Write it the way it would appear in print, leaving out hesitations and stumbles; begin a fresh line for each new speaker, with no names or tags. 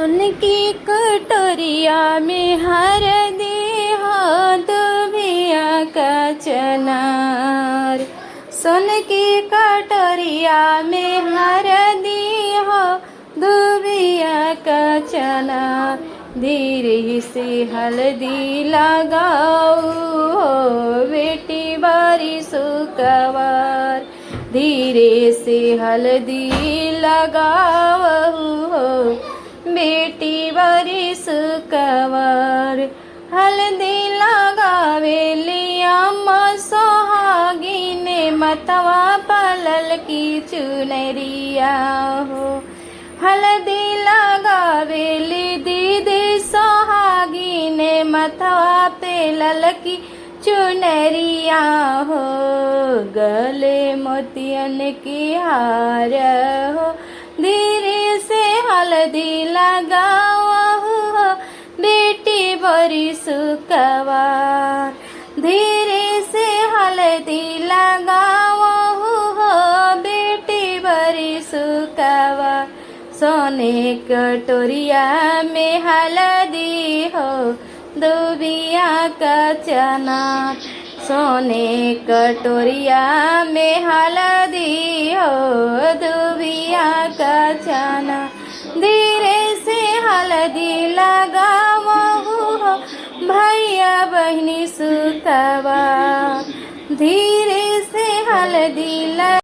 सोन की कटोरिया में हरदी हो दुभिया का चनार। सोन की कटोरिया में हरदी हो दुभिया का चनार। धीरे से हल्दी लगाओ हो बेटी बारी सुकवार। धीरे से हल्दी लगाओ हो बेटी बरी सुकवार। हल्दी लगावेली अम्मा सोहागिने मतवा पलल की चुनरिया हो। हल्दी लगावेली दीदी सोहागिने मतवा पे ललकी चुनरिया हो। गले मोतियन की हार हो। धीरे से हल्दी लगाओ हो बेटी बरी सुकवार। धीरे से हल्दी लगाओ हो बेटी बरी सुकवार। सोने कटोरिया में हल्दी हो दुभिया का चनार। सोने कटोरिया में हल्दी हो दुभिया का चनार। धीरे से हल्दी लगाओ हो भैया बहनी सुकवार। धीरे से हल्दी